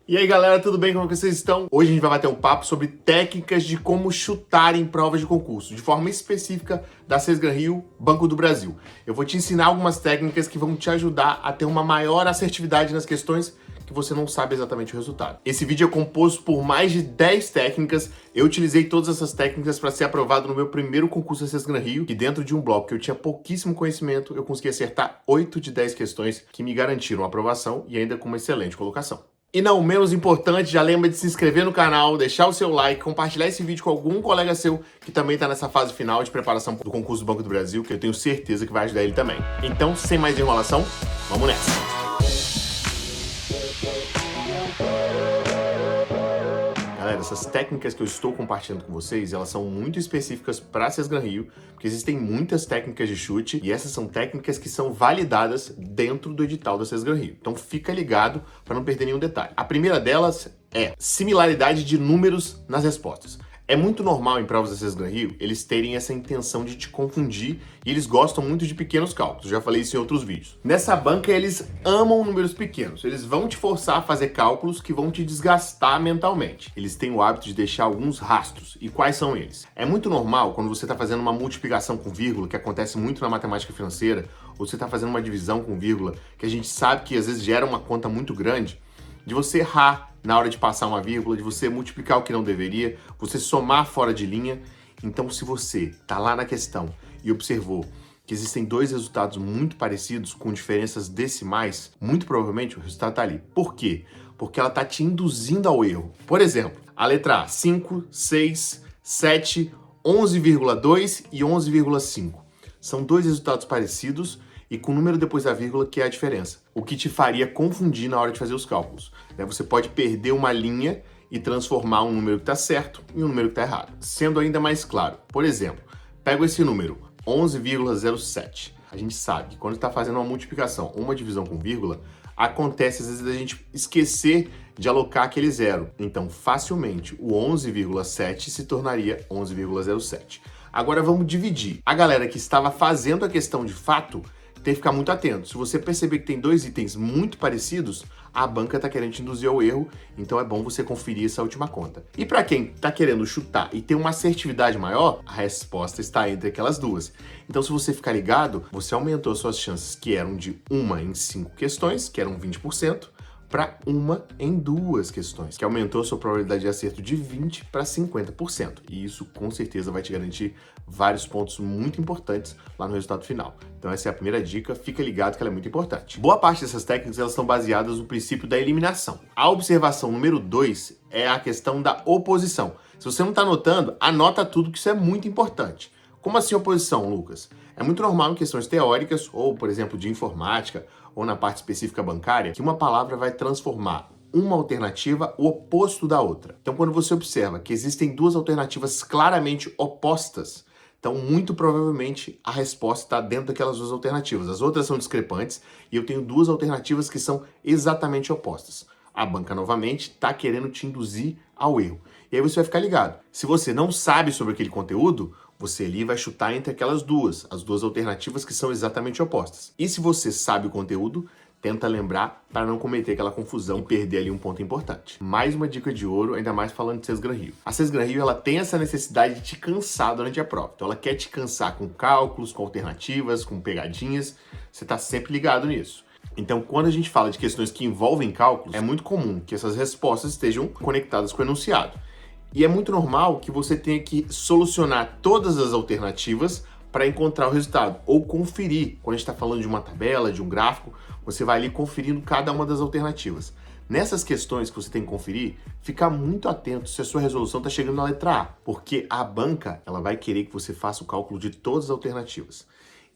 E aí galera, tudo bem? Como é que vocês estão? Hoje a gente vai bater um papo sobre técnicas de como chutar em provas de concurso, de forma específica da Sesgran Rio, Banco do Brasil. Eu vou te ensinar algumas técnicas que vão te ajudar a ter uma maior assertividade nas questões que você não sabe exatamente o resultado. Esse vídeo é composto por mais de 10 técnicas. Eu utilizei todas essas técnicas para ser aprovado no meu primeiro concurso da Sesgran Rio, que dentro de um bloco que eu tinha pouquíssimo conhecimento, eu consegui acertar 8 de 10 questões que me garantiram a aprovação e ainda com uma excelente colocação. E não menos importante, já lembra de se inscrever no canal, deixar o seu like, compartilhar esse vídeo com algum colega seu que também está nessa fase final de preparação do concurso do Banco do Brasil, que eu tenho certeza que vai ajudar ele também. Então, sem mais enrolação, vamos nessa! Galera, essas técnicas que eu estou compartilhando com vocês, elas são muito específicas para a Sesgran Rio, porque existem muitas técnicas de chute e essas são técnicas que são validadas dentro do edital da Sesgran Rio. Então fica ligado para não perder nenhum detalhe. A primeira delas é similaridade de números nas respostas. É muito normal em provas da Sesgran Rio eles terem essa intenção de te confundir e eles gostam muito de pequenos cálculos, já falei isso em outros vídeos. Nessa banca eles amam números pequenos, eles vão te forçar a fazer cálculos que vão te desgastar mentalmente. Eles têm o hábito de deixar alguns rastros, e quais são eles? É muito normal quando você está fazendo uma multiplicação com vírgula, que acontece muito na matemática financeira, ou você está fazendo uma divisão com vírgula, que a gente sabe que às vezes gera uma conta muito grande, de você errar na hora de passar uma vírgula, de você multiplicar o que não deveria, você somar fora de linha. Então, se você tá lá na questão e observou que existem dois resultados muito parecidos, com diferenças decimais, muito provavelmente o resultado tá ali. Por quê? Porque ela tá te induzindo ao erro. Por exemplo, a letra A, 5, 6, 7, 11,2 e 11,5. São dois resultados parecidos, e com o número depois da vírgula que é a diferença. O que te faria confundir na hora de fazer os cálculos. Você pode perder uma linha e transformar um número que está certo em um número que está errado. Sendo ainda mais claro, por exemplo, pego esse número, 11,07. A gente sabe que quando está fazendo uma multiplicação ou uma divisão com vírgula, acontece às vezes a gente esquecer de alocar aquele zero. Então, facilmente, o 11,7 se tornaria 11,07. Agora vamos dividir. A galera que estava fazendo a questão de fato tem que ficar muito atento. Se você perceber que tem dois itens muito parecidos, a banca está querendo te induzir ao erro, então é bom você conferir essa última conta. E para quem está querendo chutar e ter uma assertividade maior, a resposta está entre aquelas duas. Então, se você ficar ligado, você aumentou suas chances, que eram de 1 em 5 questões, que eram 20%, para 1 em 2 questões, que aumentou a sua probabilidade de acerto de 20% para 50%. E isso com certeza vai te garantir vários pontos muito importantes lá no resultado final. Então essa é a primeira dica, fica ligado que ela é muito importante. Boa parte dessas técnicas elas estão baseadas no princípio da eliminação. A observação número 2 é a questão da oposição. Se você não está anotando, anota tudo, que isso é muito importante. Como assim oposição, Lucas? É muito normal em questões teóricas, ou por exemplo de informática, ou na parte específica bancária, que uma palavra vai transformar uma alternativa o oposto da outra. Então, quando você observa que existem duas alternativas claramente opostas, então muito provavelmente a resposta está dentro daquelas duas alternativas. As outras são discrepantes e eu tenho duas alternativas que são exatamente opostas. A banca, novamente, está querendo te induzir ao erro. E aí você vai ficar ligado. Se você não sabe sobre aquele conteúdo, você ali vai chutar entre aquelas duas, as duas alternativas que são exatamente opostas. E se você sabe o conteúdo, tenta lembrar para não cometer aquela confusão e perder ali um ponto importante. Mais uma dica de ouro, ainda mais falando de Sesgran Rio. A Sesgran Rio, ela tem essa necessidade de te cansar durante a prova. Então ela quer te cansar com cálculos, com alternativas, com pegadinhas. Você está sempre ligado nisso. Então, quando a gente fala de questões que envolvem cálculos, é muito comum que essas respostas estejam conectadas com o enunciado. E é muito normal que você tenha que solucionar todas as alternativas para encontrar o resultado, ou conferir. Quando a gente está falando de uma tabela, de um gráfico, você vai ali conferindo cada uma das alternativas. Nessas questões que você tem que conferir, fica muito atento se a sua resolução está chegando na letra A, porque a banca ela vai querer que você faça o cálculo de todas as alternativas.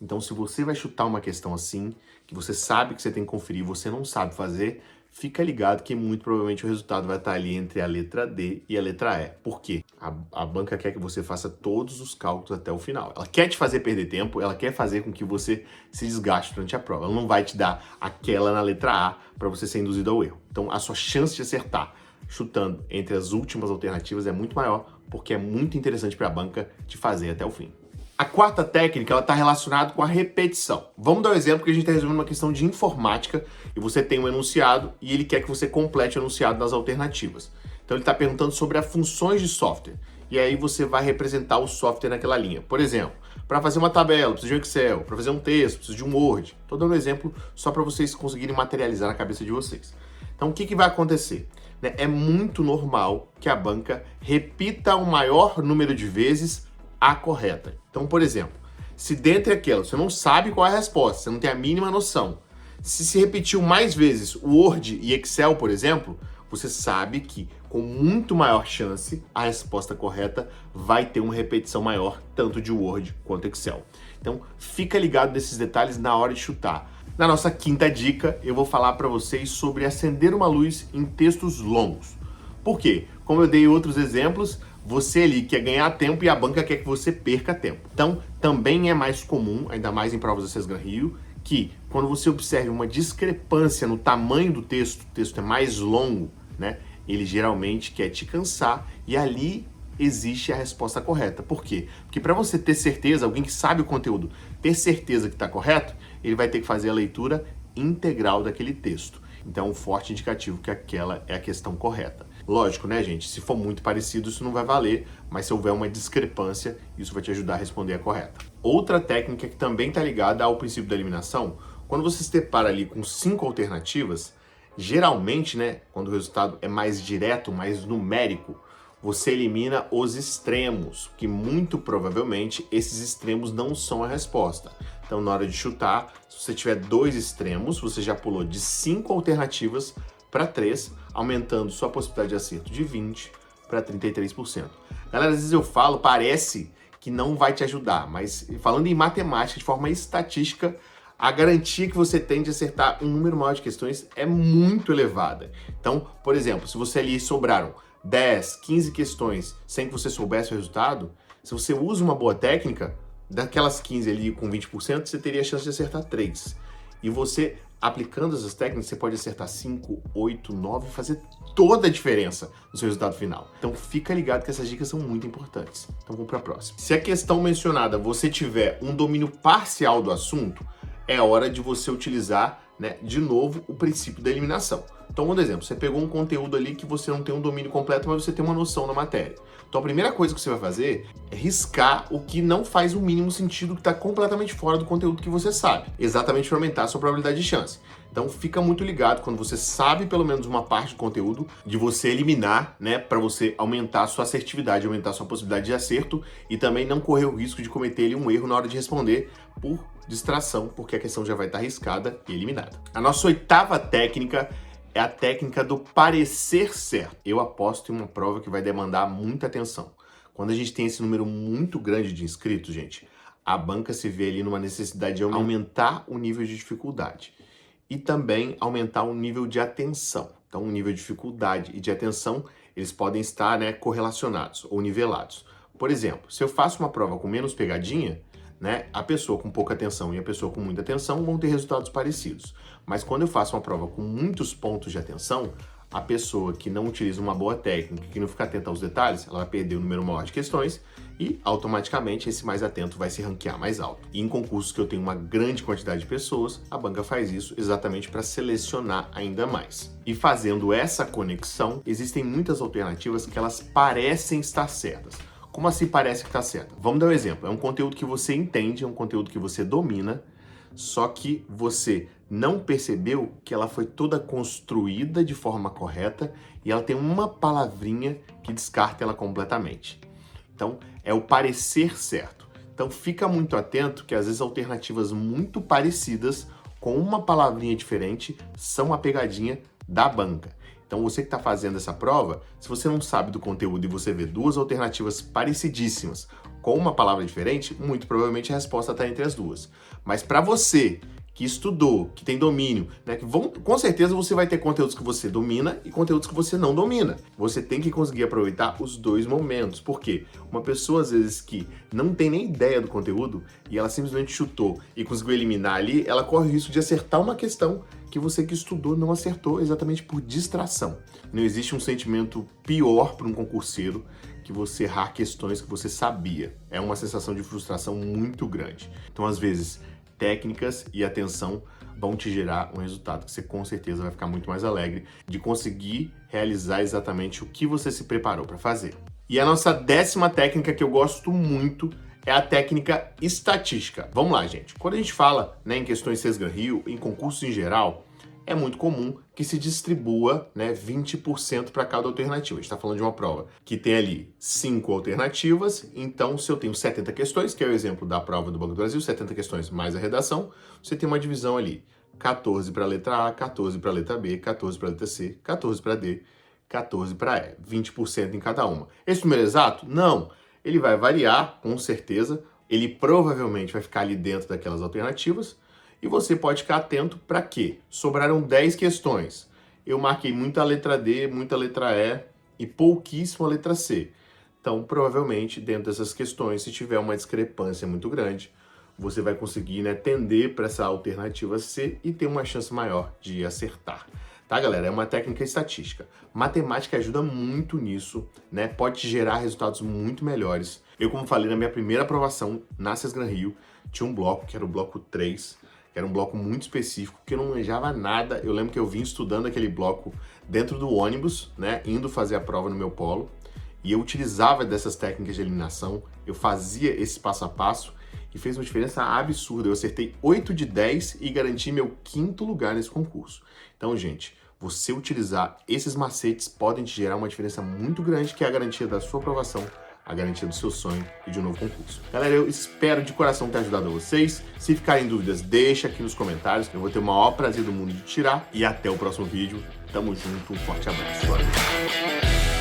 Então, se você vai chutar uma questão assim, que você sabe que você tem que conferir, você não sabe fazer, fica ligado que muito provavelmente o resultado vai estar ali entre a letra D e a letra E. Por quê? A banca quer que você faça todos os cálculos até o final. Ela quer te fazer perder tempo, ela quer fazer com que você se desgaste durante a prova. Ela não vai te dar aquela na letra A para você ser induzido ao erro. Então, a sua chance de acertar chutando entre as últimas alternativas é muito maior, porque é muito interessante para a banca te fazer até o fim. A quarta técnica, ela está relacionada com a repetição. Vamos dar um exemplo que a gente está resolvendo uma questão de informática e você tem um enunciado e ele quer que você complete o enunciado nas alternativas. Então ele está perguntando sobre as funções de software. E aí você vai representar o software naquela linha. Por exemplo, para fazer uma tabela, preciso de um Excel. Para fazer um texto, preciso de um Word. Estou dando um exemplo só para vocês conseguirem materializar na cabeça de vocês. Então o que vai acontecer? É muito normal que a banca repita o maior número de vezes a correta. Então, por exemplo, se dentre aquelas você não sabe qual é a resposta, você não tem a mínima noção, se repetiu mais vezes o Word e Excel, por exemplo, você sabe que com muito maior chance a resposta correta vai ter uma repetição maior, tanto de Word quanto Excel. Então, fica ligado nesses detalhes na hora de chutar. Na nossa quinta dica, eu vou falar para vocês sobre acender uma luz em textos longos. Por quê? Como eu dei outros exemplos, você ali quer ganhar tempo e a banca quer que você perca tempo. Então, também é mais comum, ainda mais em provas da Sesgan Rio, que quando você observa uma discrepância no tamanho do texto, o texto é mais longo, né? Ele geralmente quer te cansar e ali existe a resposta correta. Por quê? Porque para você ter certeza, alguém que sabe o conteúdo, ter certeza que está correto, ele vai ter que fazer a leitura integral daquele texto. Então, um forte indicativo que aquela é a questão correta. Lógico, né, gente? Se for muito parecido, isso não vai valer, mas se houver uma discrepância, isso vai te ajudar a responder a correta. Outra técnica que também está ligada ao princípio da eliminação, quando você se depara ali com 5 alternativas, geralmente, né, quando o resultado é mais direto, mais numérico, você elimina os extremos, que muito provavelmente esses extremos não são a resposta. Então, na hora de chutar, se você tiver 2 extremos, você já pulou de 5 alternativas para 3, aumentando sua possibilidade de acerto de 20% para 33%. Galera, às vezes eu falo, parece que não vai te ajudar, mas falando em matemática, de forma estatística, a garantia que você tem de acertar um número maior de questões é muito elevada. Então, por exemplo, se você ali sobraram 10, 15 questões sem que você soubesse o resultado, se você usa uma boa técnica, daquelas 15 ali com 20%, você teria a chance de acertar 3. E você, aplicando essas técnicas, você pode acertar 5, 8, 9 e fazer toda a diferença no seu resultado final. Então fica ligado que essas dicas são muito importantes. Então vamos para a próxima. Se a questão mencionada você tiver um domínio parcial do assunto, é hora de você utilizar, né, de novo o princípio da eliminação. Então, um exemplo, você pegou um conteúdo ali que você não tem um domínio completo, mas você tem uma noção da matéria. Então, a primeira coisa que você vai fazer é riscar o que não faz o mínimo sentido, que está completamente fora do conteúdo que você sabe, exatamente para aumentar a sua probabilidade de chance. Então, fica muito ligado quando você sabe pelo menos uma parte do conteúdo, de você eliminar, né, para você aumentar a sua assertividade, aumentar a sua possibilidade de acerto e também não correr o risco de cometer ali um erro na hora de responder por distração, porque a questão já vai estar riscada e eliminada. A nossa oitava técnica é a técnica do parecer certo. Eu aposto em uma prova que vai demandar muita atenção. Quando a gente tem esse número muito grande de inscritos, gente, a banca se vê ali numa necessidade de aumentar o nível de dificuldade e também aumentar o nível de atenção. Então, o nível de dificuldade e de atenção, eles podem estar, né, correlacionados ou nivelados. Por exemplo, se eu faço uma prova com menos pegadinha, né, a pessoa com pouca atenção e a pessoa com muita atenção vão ter resultados parecidos. Mas quando eu faço uma prova com muitos pontos de atenção, a pessoa que não utiliza uma boa técnica, que não fica atenta aos detalhes, ela vai perder o número maior de questões e automaticamente esse mais atento vai se ranquear mais alto. E em concursos que eu tenho uma grande quantidade de pessoas, a banca faz isso exatamente para selecionar ainda mais. E fazendo essa conexão, existem muitas alternativas que elas parecem estar certas. Como assim parece que está certo? Vamos dar um exemplo. É um conteúdo que você entende, é um conteúdo que você domina, só que você não percebeu que ela foi toda construída de forma correta e ela tem uma palavrinha que descarta ela completamente. Então, é o parecer certo. Então, fica muito atento que às vezes alternativas muito parecidas com uma palavrinha diferente são a pegadinha da banca. Então, você que está fazendo essa prova, se você não sabe do conteúdo e você vê 2 alternativas parecidíssimas com uma palavra diferente, muito provavelmente a resposta está entre as 2. Mas para você que estudou, que tem domínio, né, com certeza você vai ter conteúdos que você domina e conteúdos que você não domina. Você tem que conseguir aproveitar os 2 momentos. Por quê? Uma pessoa, às vezes, que não tem nem ideia do conteúdo e ela simplesmente chutou e conseguiu eliminar ali, ela corre o risco de acertar uma questão que você que estudou não acertou exatamente por distração. Não existe um sentimento pior para um concurseiro que você errar questões que você sabia. É uma sensação de frustração muito grande. Então, às vezes, técnicas e atenção vão te gerar um resultado que você com certeza vai ficar muito mais alegre de conseguir realizar exatamente o que você se preparou para fazer. E a nossa 10ª técnica que eu gosto muito é a técnica estatística. Vamos lá, gente. Quando a gente fala, né, em questões Sesgan Rio, em concursos em geral, é muito comum que se distribua, né, 20% para cada alternativa. A gente está falando de uma prova que tem ali 5 alternativas, então se eu tenho 70 questões, que é o exemplo da prova do Banco do Brasil, 70 questões mais a redação, você tem uma divisão ali, 14 para a letra A, 14 para a letra B, 14 para a letra C, 14 para D, 14 para E, 20% em cada uma. Esse número exato? Não. Ele vai variar, com certeza, ele provavelmente vai ficar ali dentro daquelas alternativas, e você pode ficar atento para quê? Sobraram 10 questões. Eu marquei muita letra D, muita letra E e pouquíssima letra C. Então, provavelmente, dentro dessas questões, se tiver uma discrepância muito grande, você vai conseguir, né, tender para essa alternativa C e ter uma chance maior de acertar. Tá, galera? É uma técnica estatística. Matemática ajuda muito nisso, né? Pode te gerar resultados muito melhores. Eu, como falei, na minha primeira aprovação na Sesgan Rio, tinha um bloco, que era o bloco 3, que era um bloco muito específico, que eu não manjava nada. Eu lembro que eu vim estudando aquele bloco dentro do ônibus, né, indo fazer a prova no meu polo, e eu utilizava dessas técnicas de eliminação, eu fazia esse passo a passo, e fez uma diferença absurda. Eu acertei 8 de 10 e garanti meu 5º lugar nesse concurso. Então, gente, você utilizar esses macetes podem te gerar uma diferença muito grande, que é a garantia da sua aprovação, a garantia do seu sonho e de um novo concurso. Galera, eu espero de coração ter ajudado vocês. Se ficarem dúvidas, deixa aqui nos comentários. Eu vou ter o maior prazer do mundo de tirar. E até o próximo vídeo. Tamo junto, um forte abraço. Valeu.